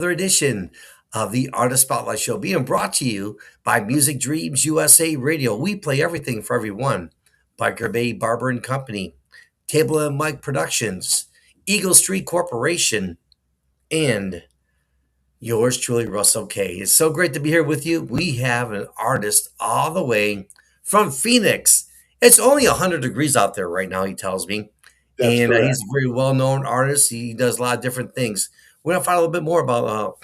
Another edition of the Artist Spotlight Show being brought to you by Music Dreams USA Radio. We play everything for everyone. Biker Bay Barber and Company, Table and Mike Productions, Eagle Street Corporation, and yours truly, Russell K. It's so great to be here with you. We have an artist all the way from Phoenix. It's only 100 degrees out there right now, he tells me. That's And correct. he's a very well-known artist. He does a lot of different things. We're going to find a little bit more about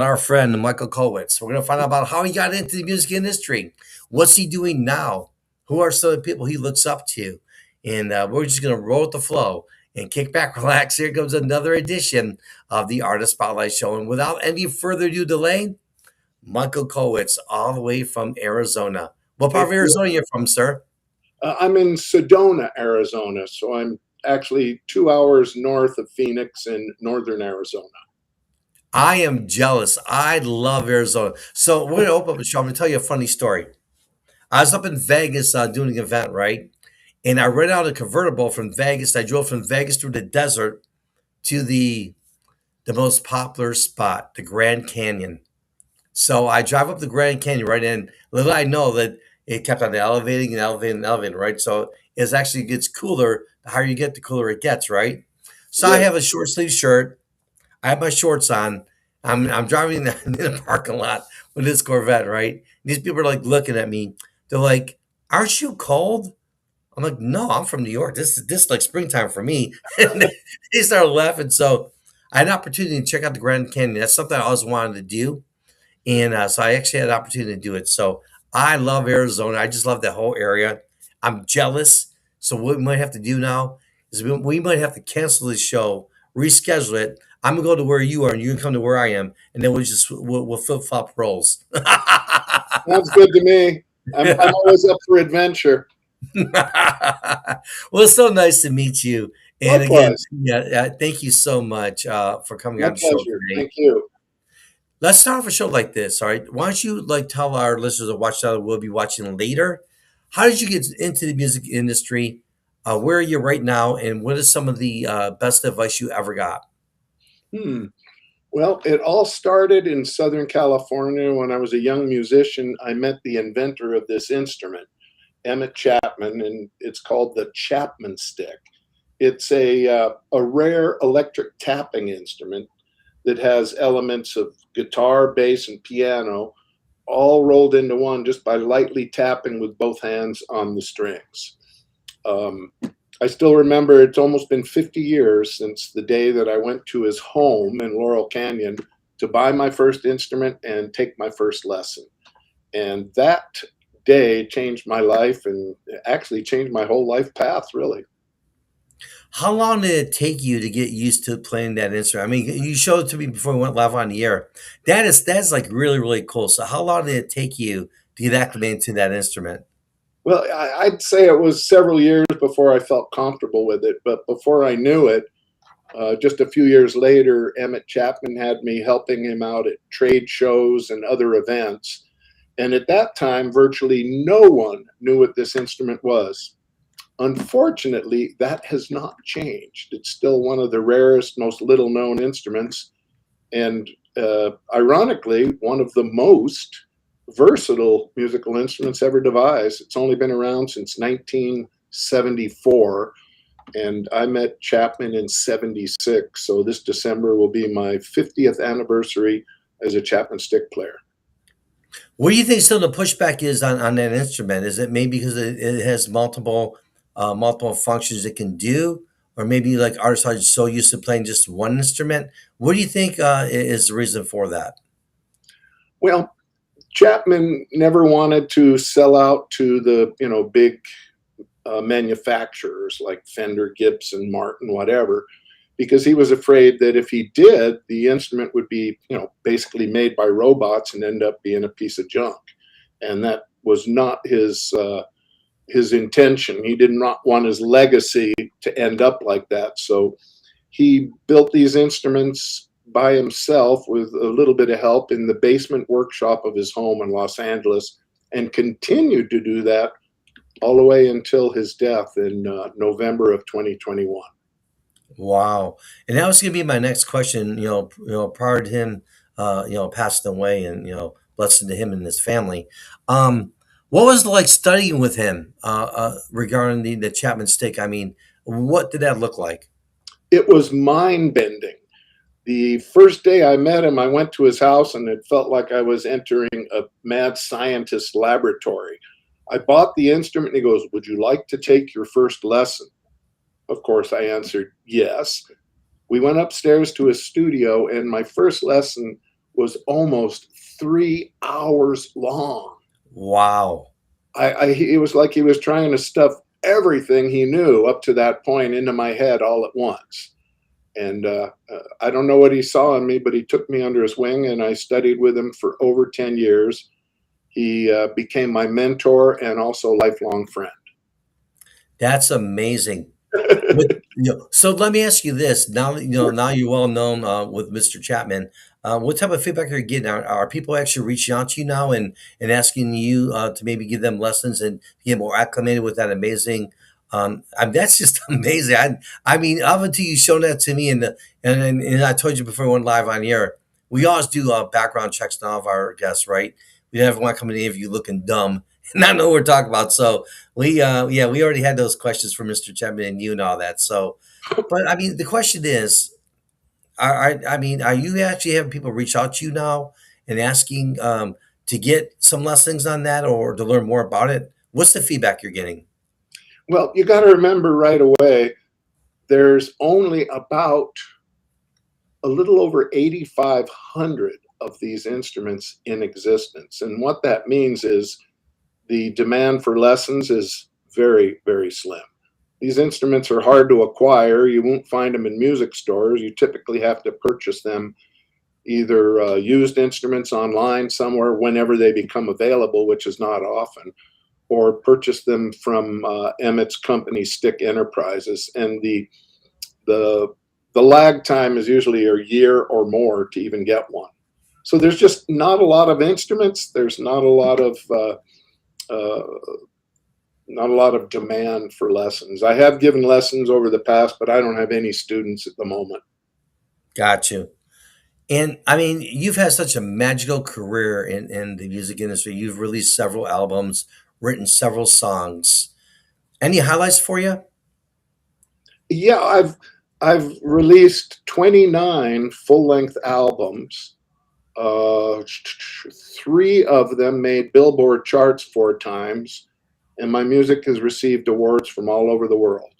our friend, Michael Kowitz. We're going to find out about how he got into the music industry. What's he doing now? Who are some of the people he looks up to? And we're just going to roll with the flow and kick back, relax. Here comes another edition of the Artist Spotlight Show. And without any further ado delay, Michael Kowitz, all the way from Arizona. What part of Arizona are you from, sir? I'm in Sedona, Arizona, so I'm actually 2 hours north of Phoenix in northern Arizona. I am jealous. I love Arizona. So we're going to open up the show. I'm going to tell you a funny story. I was up in Vegas doing an event, right? And I rented out a convertible from Vegas. I drove from Vegas through the desert to the most popular spot, the Grand Canyon. So I drive up the Grand Canyon, right? And little I know that it kept on elevating and elevating and elevating, right? So it actually gets cooler. The higher you get, the cooler it gets, right? So I Yes. have a short sleeve shirt. I have my shorts on. I'm driving in the parking lot with this Corvette, right? These people are like looking at me. They're like, "Aren't you cold?" I'm like, "No, I'm from New York. This is like springtime for me." And they started laughing. So I had an opportunity to check out the Grand Canyon. That's something I always wanted to do. And so I actually had an opportunity to do it. So I love Arizona. I just love that whole area. I'm jealous. So what we might have to do now is we might have to cancel this show, reschedule it. I'm gonna go to where you are, and you can come to where I am, and then we'll flip flop roles. Sounds good to me. I'm always up for adventure. Well, it's so nice to meet you. And again, Likewise. yeah, thank you so much for coming My on the show pleasure. today. Thank you. Let's start off a show like this. All right. Why don't you like tell our listeners to watch that we'll be watching later? How did you get into the music industry? Where are you right now? And what is some of the best advice you ever got? Hmm. Well, it all started in Southern California when I was a young musician. I met the inventor of this instrument, Emmett Chapman, and it's called the Chapman stick. It's a rare electric tapping instrument that has elements of guitar, bass, and piano all rolled into one just by lightly tapping with both hands on the strings. Um, I still remember it's almost been 50 years since the day that I went to his home in Laurel Canyon to buy my first instrument and take my first lesson. And that day changed my life and actually changed my whole life path, really. How long did it take you to get used to playing that instrument? I mean, you showed it to me before we went live on the air. That's like really, really cool. So how long did it take you to get acclimated to that instrument? Well, I'd say it was several years before I felt comfortable with it, but before I knew it, just a few years later, Emmett Chapman had me helping him out at trade shows and other events. And at that time, virtually no one knew what this instrument was. Unfortunately, that has not changed. It's still one of the rarest, most little known instruments, and ironically, one of the most versatile musical instruments ever devised. It's only been around since 1974, and I met Chapman in 76. So this December will be my 50th anniversary as a Chapman stick player. What do you think some of the pushback is on that instrument? Is it maybe because it has multiple functions it can do, or maybe like artists are so used to playing just one instrument? What do you think is the reason for that? Well, Chapman never wanted to sell out to the big manufacturers like Fender, Gibson, Martin, whatever, because he was afraid that if he did, the instrument would be basically made by robots and end up being a piece of junk, and that was not his intention. He did not want his legacy to end up like that. So he built these instruments by himself with a little bit of help in the basement workshop of his home in Los Angeles and continued to do that all the way until his death in November of 2021. Wow. And that was going to be my next question. Prior to him, passing away, and blessing to him and his family. Um, what was it like studying with him regarding the Chapman stick? I mean, what did that look like? It was mind bending. The first day I met him, I went to his house and it felt like I was entering a mad scientist laboratory. I bought the instrument and he goes, "Would you like to take your first lesson?" Of course, I answered yes. We went upstairs to his studio, and my first lesson was almost 3 hours long. Wow. It was like he was trying to stuff everything he knew up to that point into my head all at once. And I don't know what he saw in me, but he took me under his wing, and I studied with him for over 10 years. He became my mentor and also lifelong friend. That's amazing. So let me ask you this. Now you're well known with Mr. Chapman. What type of feedback are you getting? Are people actually reaching out to you now and asking you to maybe give them lessons and get more acclimated with that amazing? That's just amazing. I mean, up until you showed that to me, and I told you before we went live on here, we always do background checks on all of our guests, right? We never want to come to any of you looking dumb and not know what we're talking about. So we already had those questions for Mr. Chapman and you and all that. So, but I mean, the question is, I mean, are you actually having people reach out to you now and asking to get some lessons on that or to learn more about it? What's the feedback you're getting? Well, you got to remember right away, there's only about a little over 8,500 of these instruments in existence. And what that means is the demand for lessons is very, very slim. These instruments are hard to acquire. You won't find them in music stores. You typically have to purchase them either used instruments online somewhere whenever they become available, which is not often, or purchase them from Emmett's company, Stick Enterprises. And the the lag time is usually a year or more to even get one. So there's just not a lot of instruments. There's uh, not a lot of demand for lessons. I have given lessons over the past, but I don't have any students at the moment. Got you. And I mean, you've had such a magical career in the music industry. You've released several albums, written several songs. Any highlights for you? Yeah, I've released 29 full-length albums. Uh, Three of them made Billboard charts 4 times, and my music has received awards from all over the world.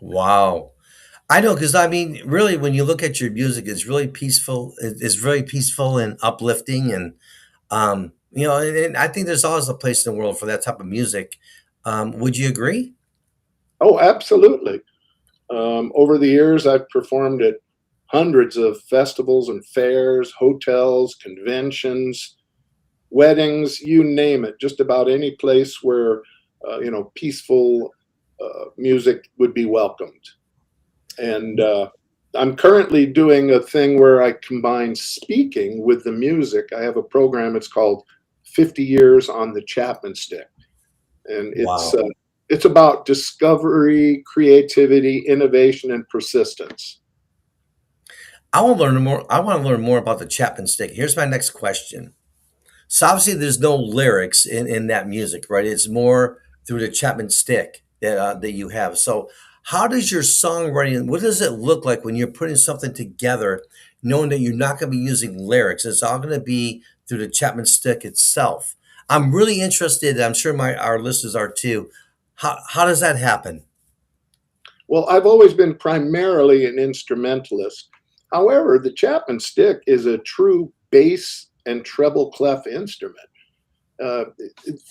Wow. I know, because I mean, really, when you look at your music, it's really peaceful. It's very peaceful and uplifting, and and I think there's always a place in the world for that type of music. Would you agree? Oh, absolutely. Over the years, I've performed at hundreds of festivals and fairs, hotels, conventions, weddings, you name it, just about any place where, peaceful music would be welcomed. And I'm currently doing a thing where I combine speaking with the music. I have a program, it's called 50 Years on the Chapman Stick. And Wow. it's about discovery, creativity, innovation, and persistence. I want to learn more. I want to learn more about the Chapman Stick. Here's my next question. So obviously, there's no lyrics in that music, right? It's more through the Chapman Stick that you have. So how does your songwriting? What does it look like when you're putting something together, knowing that you're not going to be using lyrics? It's all going to be through the Chapman Stick itself. I'm really interested. I'm sure my our listeners are too. How does that happen? Well, I've always been primarily an instrumentalist. However, the Chapman Stick is a true bass and treble clef instrument. Uh,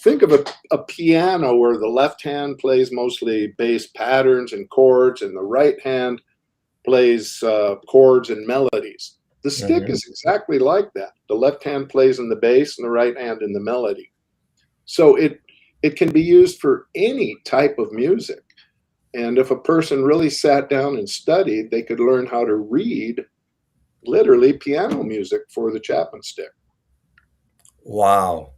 think of a piano where the left hand plays mostly bass patterns and chords, and the right hand plays chords and melodies. The stick Mhm. is exactly like that. The left hand plays in the bass and the right hand in the melody. So it can be used for any type of music. And if a person really sat down and studied, they could learn how to read literally piano music for the Chapman stick. Wow.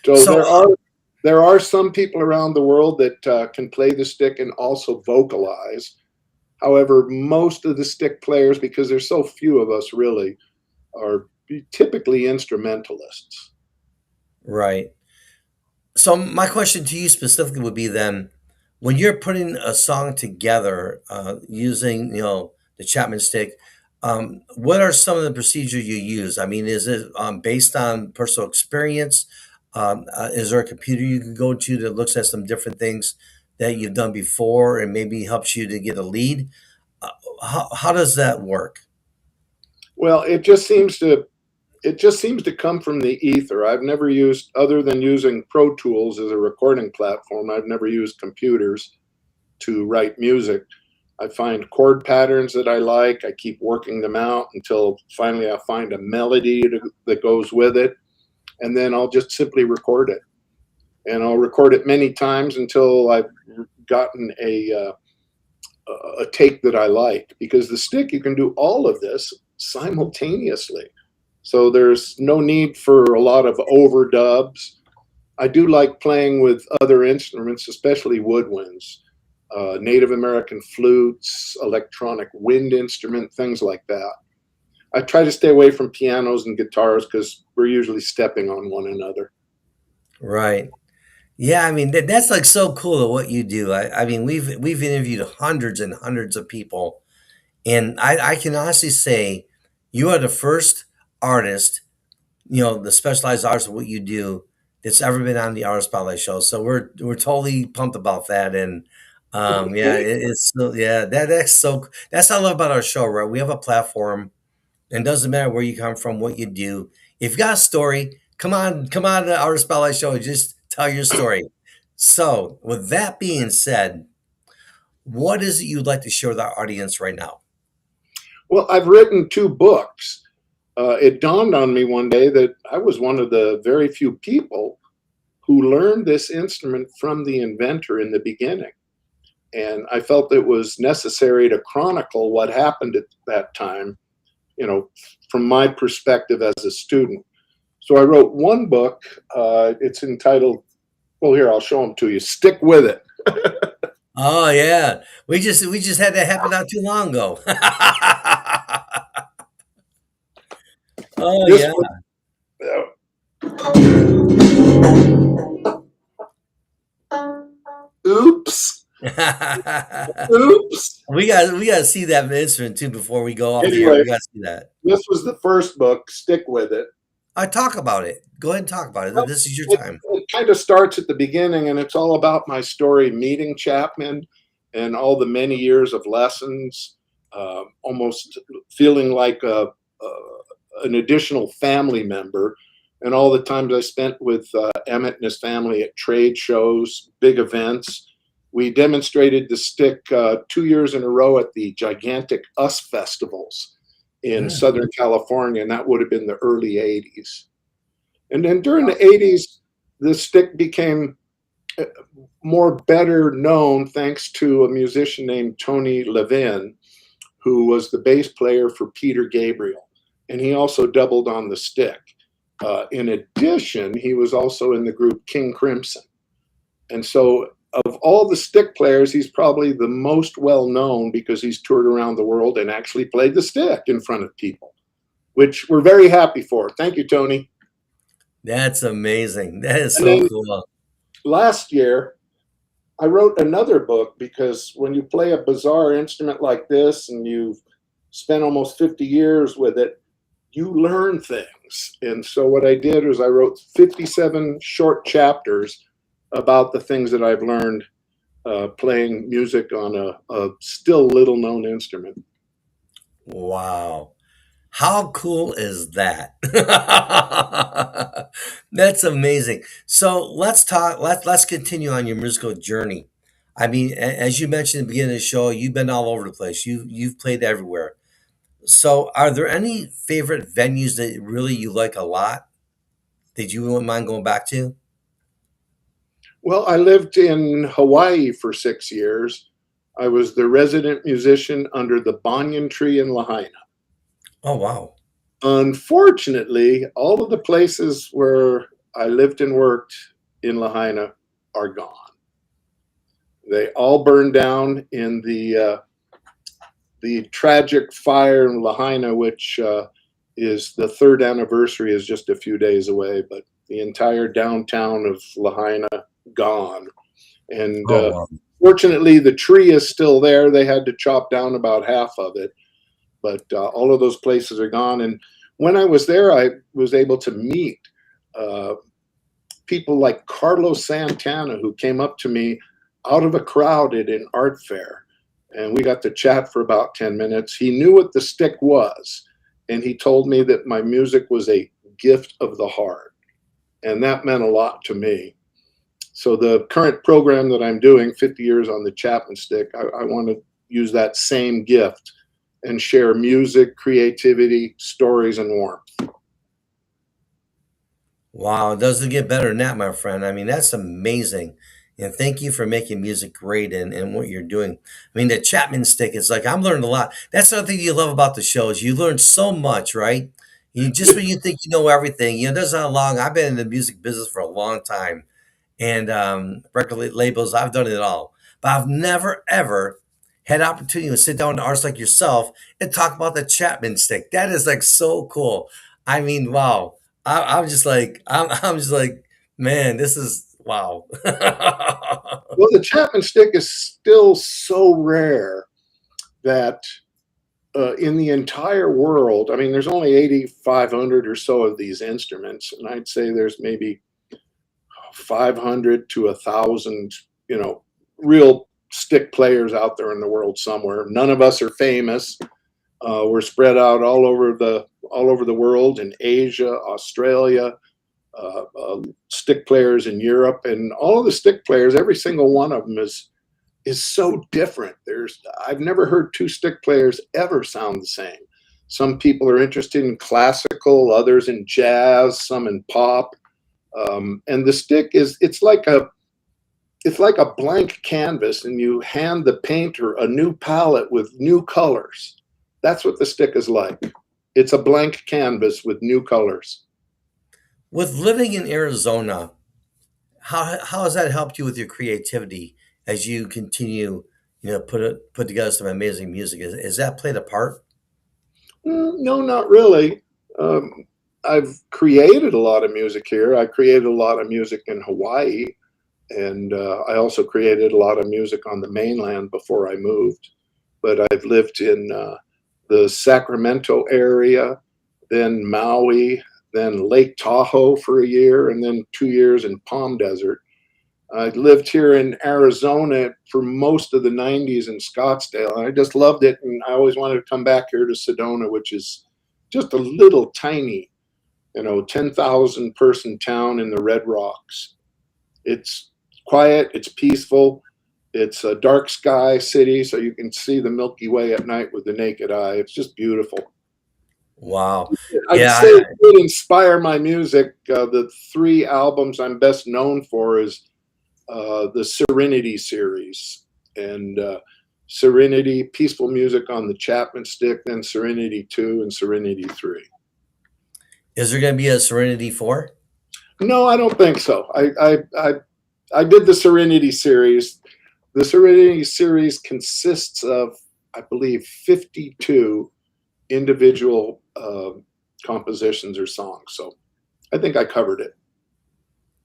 So So there are some people around the world that can play the stick and also vocalize. However, most of the stick players, because there's so few of us really, are typically instrumentalists. Right. So my question to you specifically would be then, when you're putting a song together using the Chapman stick, what are some of the procedures you use? I mean, is it based on personal experience? Is there a computer you can go to that looks at some different things that you've done before and maybe helps you to get a lead? Uh, how does that work? Well, it just seems to come from the ether. I've never used, other than using Pro Tools as a recording platform, I've never used computers to write music. I find chord patterns that I like. I keep working them out until finally I find a melody that goes with it. And then I'll just simply record it. And I'll record it many times until I've gotten a take that I like. Because the stick, you can do all of this simultaneously. So there's no need for a lot of overdubs. I do like playing with other instruments, especially woodwinds, Native American flutes, electronic wind instrument, things like that. I try to stay away from pianos and guitars because we're usually stepping on one another. Right. Yeah, I mean that's like so cool of what you do. I mean we've interviewed hundreds and hundreds of people, and I can honestly say you are the first artist, the specialized artist of what you do that's ever been on the Artist Spotlight show. So we're totally pumped about that, and yeah, yeah, that's what I love about our show, right? We have a platform, and it doesn't matter where you come from, what you do. If you got a story, come on to the Artist Spotlight show and just tell your story. So, with that being said, what is it you'd like to share with our audience right now? Well, I've written two books. It dawned on me one day that I was one of the very few people who learned this instrument from the inventor in the beginning. And I felt it was necessary to chronicle what happened at that time, from my perspective as a student. So I wrote one book. It's entitled, well, here, I'll show them to you. Stick with it. Oh yeah, we just had that happen not too long ago. Oh This yeah. was, oops, oops. We got to see that instrument too before we go off the air. Anyway, We got to see that. this was the first book, Stick With It. I talk about it. Go ahead and talk about it. Well, This is your It, time. it kind of starts at the beginning, and it's all about my story meeting Chapman and all the many years of lessons, almost feeling like an additional family member, and all the times I spent with Emmett and his family at trade shows, big events. We demonstrated the stick 2 years in a row at the gigantic US festivals in Mm. Southern California, and that would have been the early 80s. And then during the 80s, the stick became more better known thanks to a musician named Tony Levin, who was the bass player for Peter Gabriel. And he also doubled on the stick. In addition, he was also in the group King Crimson. And so, of all the stick players, he's probably the most well known because he's toured around the world and actually played the stick in front of people, which we're very happy for. Thank you, Tony. That's amazing. That is And so then cool. last year, I wrote another book because when you play a bizarre instrument like this and you've spent almost 50 years with it, you learn things. And so what I did was I wrote 57 short chapters about the things that I've learned playing music on a still little known instrument. Wow. How cool is that? That's amazing. So let's talk. Let's continue on your musical journey. I mean, as you mentioned at the beginning of the show, you've been all over the place. You've played everywhere. So, are there any favorite venues that really you like a lot that you wouldn't mind going back to? Well, I lived in Hawaii for 6 years. I was the resident musician under the banyan tree in Lahaina. Oh wow. Unfortunately, all of the places where I lived and worked in Lahaina are gone. They all burned down in the the tragic fire in Lahaina, which is the third anniversary, is just a few days away, but the entire downtown of Lahaina gone. And Oh, wow. fortunately, the tree is still there. They had to chop down about half of it, but all of those places are gone. And when I was there, I was able to meet uh, people like Carlos Santana, who came up to me out of a crowd at an art fair. And we got to chat for about 10 minutes. He knew what the stick was, and he told me that my music was a gift of the heart. And that meant a lot to me. So the current program that I'm doing, 50 years on the Chapman Stick, I want to use that same gift and share music, creativity, stories, and warmth. Wow, it doesn't get better than that, my friend. I mean, that's amazing. And thank you for making music great and what you're doing. I mean, the Chapman stick is like, I'm learning a lot. That's the other thing you love about the show is you learn so much, right? You just when you think you know everything, it doesn't how long. I've been in the music business for a long time and record labels. I've done it all, but I've never ever had an opportunity to sit down with artists like yourself and talk about the Chapman stick. That is like so cool. I mean, wow. I'm just like I'm just like, man, this is wow. Well, the Chapman Stick is still so rare that in the entire world, I mean, there's only 8,500 or so of these instruments, and I'd say there's maybe 500 to 1,000, real stick players out there in the world somewhere. None of us are famous. We're spread out all over the world in Asia, Australia, stick players in Europe, and all of the stick players. Every single one of them is so different. I've never heard two stick players ever sound the same. Some people are interested in classical, others in jazz, some in pop. And the stick it's like a blank canvas, and you hand the painter a new palette with new colors. That's what the stick is like. It's a blank canvas with new colors. With living in Arizona, how has that helped you with your creativity as you continue, put together some amazing music? Is that played a part? No, not really. Um, I've created a lot of music here. I created a lot of music in Hawaii, and I also created a lot of music on the mainland before I moved. But I've lived in the Sacramento area, then Maui, then Lake Tahoe for a year, and then 2 years in Palm Desert. I lived here in Arizona for most of the 90s in Scottsdale, and I just loved it. And I always wanted to come back here to Sedona, which is just a little tiny, 10,000 person town in the Red Rocks. It's quiet, it's peaceful, it's a dark sky city, so you can see the Milky Way at night with the naked eye. It's just beautiful. Wow. I'd Yeah, say it would inspire my music. The three albums I'm best known for is the Serenity series, and Serenity, peaceful music on the Chapman Stick, then Serenity 2 and Serenity 3. is there going to be a Serenity 4? No, I don't think so. I did the Serenity series. The Serenity series consists of, I believe, 52 individual compositions or songs. So I think I covered it.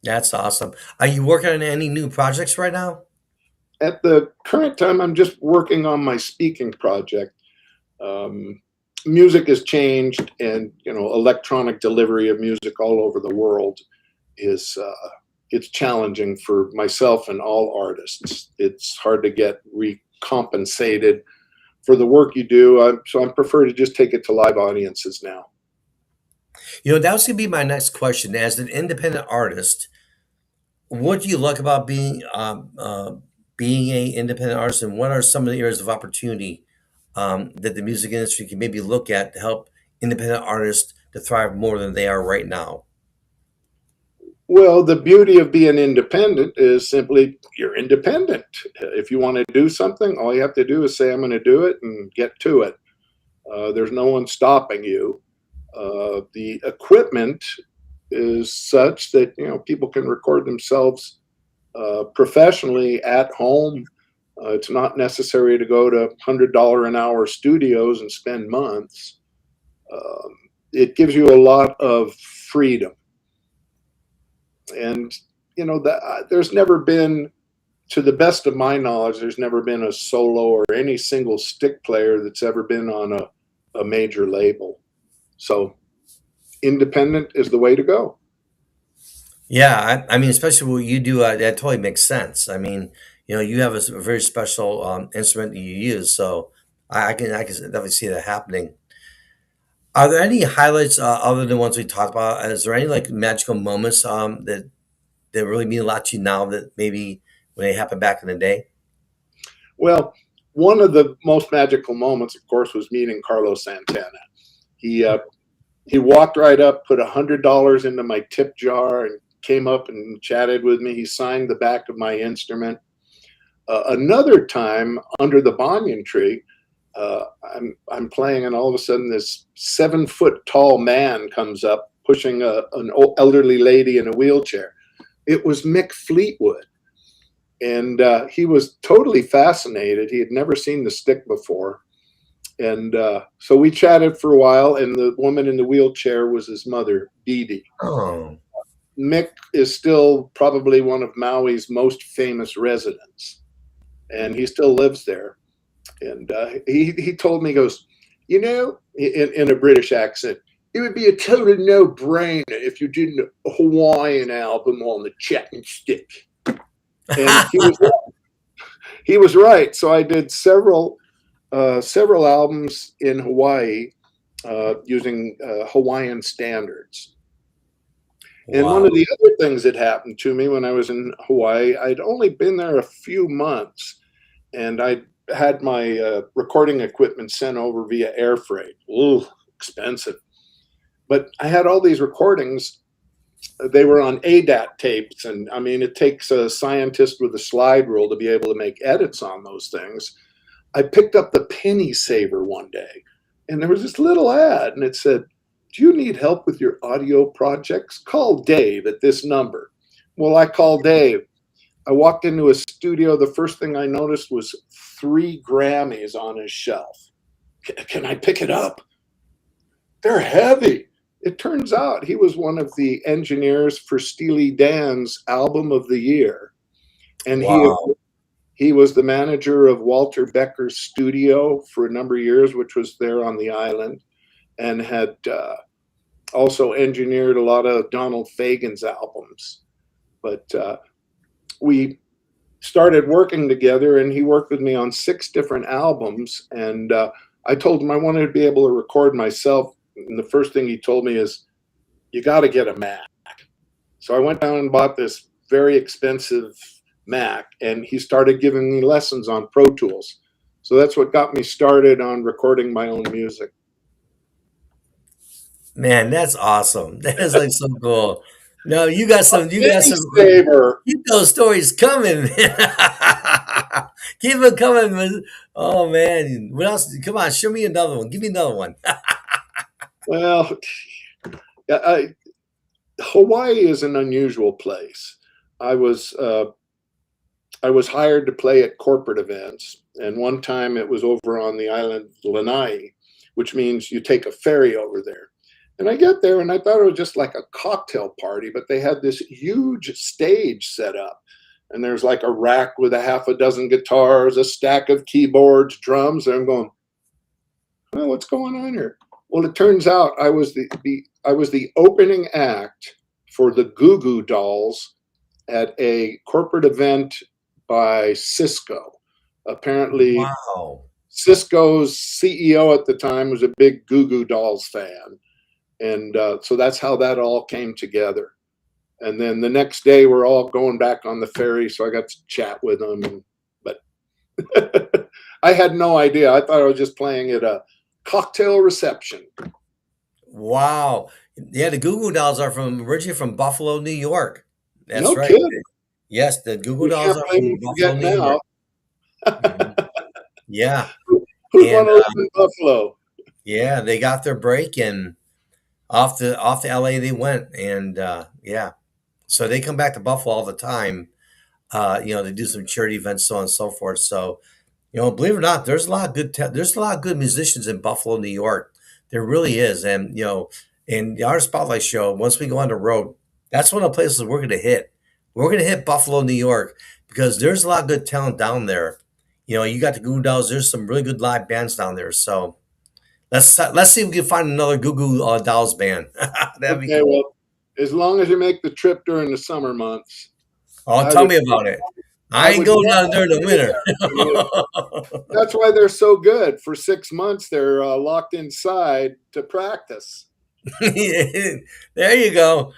That's awesome. Are you working on any new projects right now? At the current time, I'm just working on my speaking project. Um, Music has changed, and electronic delivery of music all over the world is it's challenging for myself and all artists. It's hard to get recompensated for the work you do. So I prefer to just take it to live audiences now. That was going to be my next question. As an independent artist, what do you like about being a independent artist, and what are some of the areas of opportunity that the music industry can maybe look at to help independent artists to thrive more than they are right now? Well, the beauty of being independent is simply you're independent. If you want to do something, all you have to do is say, I'm going to do it and get to it. There's no one stopping you. The equipment is such that people can record themselves professionally at home. It's not necessary to go to $100 an hour studios and spend months. Um, it gives you a lot of freedom. And, there's never been, to the best of my knowledge, there's never been a solo or any single stick player that's ever been on a major label. So independent is the way to go. Yeah, I mean, especially what you do, that totally makes sense. I mean, you have a very special instrument that you use, so I can definitely see that happening. Are there any highlights other than ones we talked about? Is there any like magical moments that really mean a lot to you now that maybe when they happened back in the day? Well, one of the most magical moments, of course, was meeting Carlos Santana. He uh, he walked right up, put $100 into my tip jar, and came up and chatted with me. He signed the back of my instrument. Another time, under the banyan tree, uh, I'm playing, and all of a sudden, this 7 foot tall man comes up, pushing an elderly lady in a wheelchair. It was Mick Fleetwood, and he was totally fascinated. He had never seen the stick before, and so we chatted for a while. And the woman in the wheelchair was his mother, Dee Dee. Oh, Mick is still probably one of Maui's most famous residents, and he still lives there. And he told me, he goes, in a British accent, it would be a total no-brainer if you did a Hawaiian album on the chatting stick. And he was right. So I did several albums in Hawaii using Hawaiian standards. And one wow. of the other things that happened to me when I was in Hawaii, I'd only been there a few months, and I had my recording equipment sent over via air freight. Ooh, expensive. But I had all these recordings. They were on ADAT tapes, and I mean, it takes a scientist with a slide rule to be able to make edits on those things. I picked up the Penny Saver one day, and there was this little ad, and it said, "Do you need help with your audio projects? Call Dave at this number." Well, I called Dave. I walked into a studio. The first thing I noticed was 3 Grammys on his shelf. Can I pick it up? They're heavy. It turns out he was one of the engineers for Steely Dan's album of the year. And Wow. he was the manager of Walter Becker's studio for a number of years, which was there on the island, and had also engineered a lot of Donald Fagen's albums. But we started working together, and he worked with me on 6 different albums. And I told him I wanted to be able to record myself. And the first thing he told me is, "You got to get a Mac." So I went down and bought this very expensive Mac, and he started giving me lessons on Pro Tools. So that's what got me started on recording my own music. Man, that's awesome. That is like so cool. No, you got Penny some saver. keep those stories coming. Keep it coming. Oh man. What else? Come on, show me another one. Give me another one. Well, Hawaii is an unusual place. I was uh, I was hired to play at corporate events, and one time it was over on the island Lanai, which means you take a ferry over there. And I get there, and I thought it was just like a cocktail party, but they had this huge stage set up, and there's like a rack with a half a dozen guitars, a stack of keyboards, drums, and I'm going, "Oh, what's going on here?" Well, it turns out I was the opening act for the Goo Goo Dolls at a corporate event by Cisco. Apparently, Wow. Cisco's CEO at the time was a big Goo Goo Dolls fan, and so that's how that all came together. And then the next day, we're all going back on the ferry, so I got to chat with them. But I had no idea. I thought I was just playing at a cocktail reception. Wow. Yeah, the Goo Goo Dolls are from originally from Buffalo, New York. That's No right. kidding. Yes, the Goo Goo You Dolls can't are blame from me for Buffalo, getting New York. out. Mhm. Yeah. Who'd And want to live in Buffalo? yeah, they got their break and off to LA they went. And yeah. So they come back to Buffalo all the time. They do some charity events, so on and so forth. So, believe it or not, there's a lot of there's a lot of good musicians in Buffalo, New York. There really is, and in the Artist Spotlight show, once we go on the road, that's one of the places we're going to hit. We're going to hit Buffalo, New York, because there's a lot of good talent down there. You got the Goo Goo Dolls. There's some really good live bands down there. So let's see if we can find another Goo Goo Dolls band. That'd be Okay, cool. well, as long as you make the trip during the summer months, Oh, I tell would me about it. I I ain't would going down definitely during the be winter. there. I mean, that's why they're so good. For 6 months, they're locked inside to practice. There you go.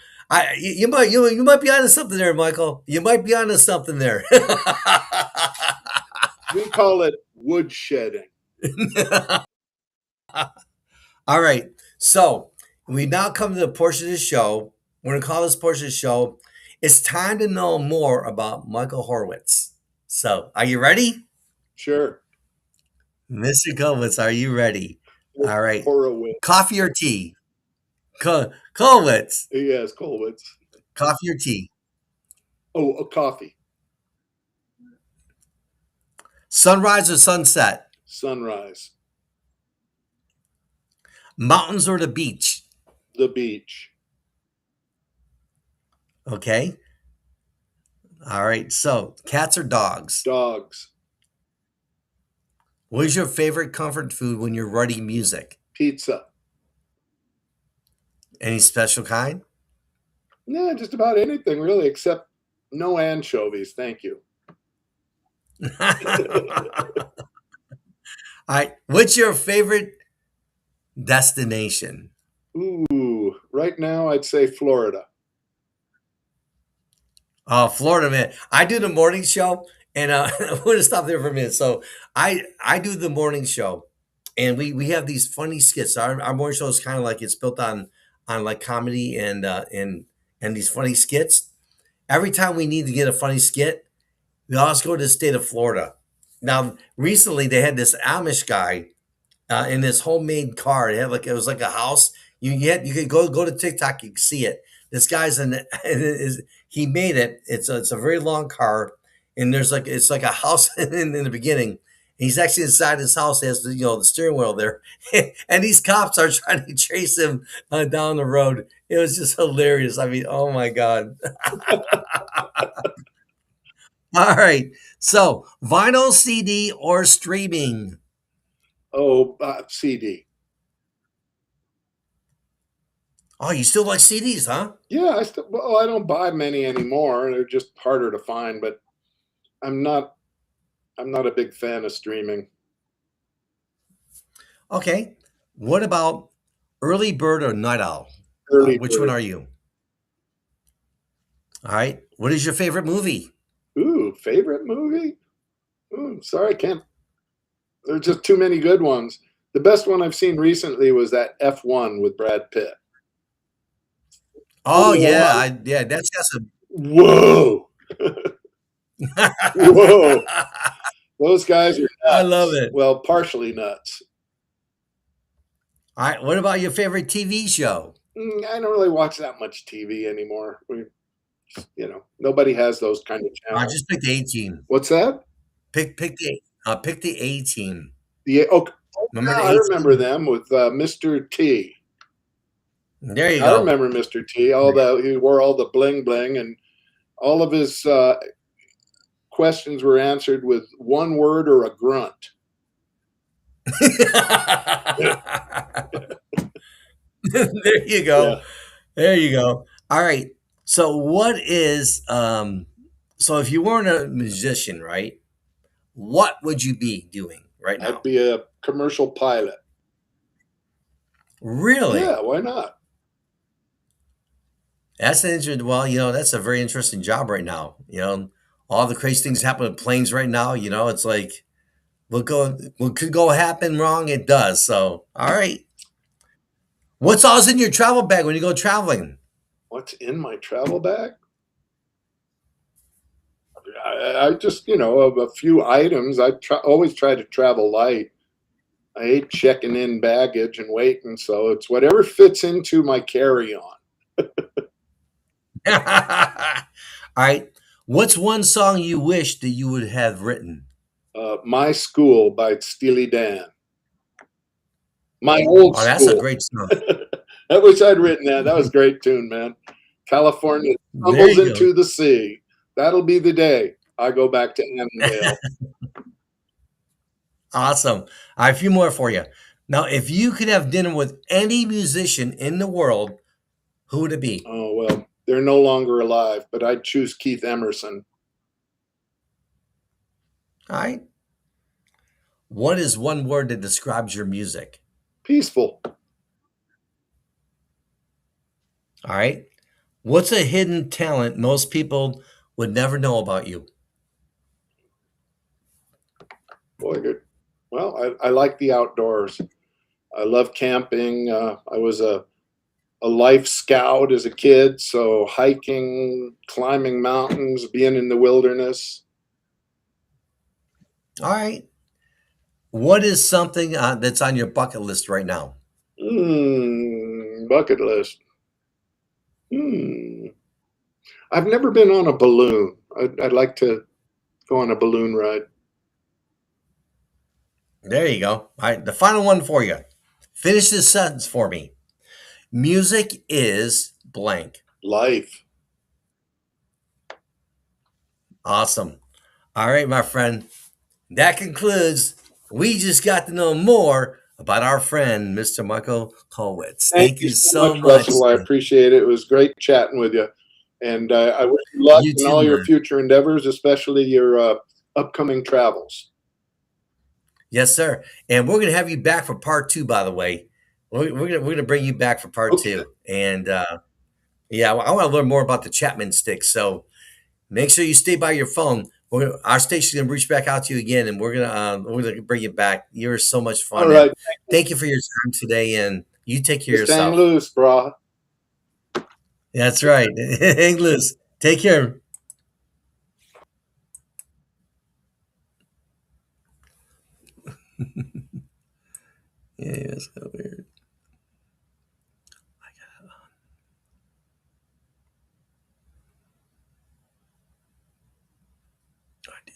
You might be onto something there, Michael. You might be onto something there. We call it woodshedding. All right. So we now come to the portion of the show. We're gonna call this portion of the show. It's time to know more about Michael Horowitz. So, are you ready? Sure. Mr. Horowitz, are you ready? All right. Horowitz. Coffee or tea? Horowitz. Yes, Kolwitz. Coffee or tea? Oh, a coffee. Sunrise or sunset? Sunrise. Mountains or the beach? The beach. Okay. All right. So, cats or dogs? Dogs. What is your favorite comfort food when you're writing music? Pizza. Any special kind? Yeah, just about anything really, except no anchovies. Thank you. All right. What's your favorite destination? Ooh, right now I'd say Florida. Oh, Florida, man. I do the morning show, and we're gonna stop there for a minute. So I do the morning show, and we have these funny skits. Our morning show is kind of like it's built on like comedy and these funny skits. Every time we need to get a funny skit, we always go to the state of Florida. Now, recently they had this Amish guy in this homemade car. It was like a house. You could go to TikTok. You can see it. This guy's he made it. It's a very long car, and it's like a house in the beginning. He's actually inside his house. He has the steering wheel there, and these cops are trying to chase him down the road. It was just hilarious. I mean, oh my god! All right, so vinyl, CD, or streaming? Oh, CD. Oh, you still like CDs, huh? Yeah, I don't buy many anymore. They're just harder to find, but I'm not I'm not a big fan of streaming. Okay. What about early bird or night owl? Early Which one bird. are you? All right. What is your favorite movie? Ooh, favorite movie? Ooh, sorry, I can't. There's just too many good ones. The best one I've seen recently was that F1 with Brad Pitt. Oh Formula yeah, One. yeah. That's got some. Whoa, whoa! Those guys are I love nuts. it. Well, partially nuts. All right. What about your favorite TV show? I don't really watch that much TV anymore. Nobody has those kind of I channels. just pick the A team. What's that? Pick the A team. Remember the Yeah, I A remember team? them with Mr. T. There you I go. remember Mr. T. He wore all the bling bling, and all of his questions were answered with one word or a grunt. There you Yeah, go. There you go. All right. So what is so if you weren't a musician, right? What would you be doing right I'd now? be a commercial pilot. Really? Yeah, why not? That's an interesting. Well, that's a very interesting job right now. All the crazy things happen with planes right now. It's like what could go happen wrong. It does. So, all right. What's always in your travel bag when you go traveling? What's in my travel bag? I just, of a few items. Always try to travel light. I hate checking in baggage and waiting, so it's whatever fits into my carry-on. All right. What's one song you wish that you would have written? My School by Steely Dan. My old Oh, that's a school. great song. I wish I'd written that. That was a great tune, man. California There tumbles you go. into the sea. That'll be the day I go back to Annandale. Awesome. I have a few more for you. Now, if you could have dinner with any musician in the world, who would it be? Oh, well, they're no longer alive, but I'd choose Keith Emerson. All right. What is one word that describes your music? Peaceful. All right. What's a hidden talent most people would never know about you? Boy, good. Well, I like the outdoors. I love camping. I was a life scout as a kid, so hiking, climbing mountains, being in the wilderness. All right. What is something that's on your bucket list right now? Bucket list. Hmm. I've never been on a balloon. I'd like to go on a balloon ride. There you go. All right. The final one for you. Finish this sentence for me. Music is blank. Life. Awesome. All right, my friend. That concludes. We just got to know more about our friend, Mr. Michael Kolwitz. Thank Thank you you so so much, much. Russell. I appreciate it. It was great chatting with you. And I wish you luck You in too, all your man. future endeavors, especially your upcoming travels. Yes, sir. And we're gonna have you back for part two. By the way, we're gonna bring you back for part Okay. two. And yeah, I want to learn more about the Chapman stick. So make sure you stay by your phone. Our station's gonna reach back out to you again, and we're gonna bring you back. You're so much All fun, and right. thank you for your time today. And you take care of Just hang yourself. loose, brah. That's right. Hang loose. Take care. Yeah, that's so weird. I did.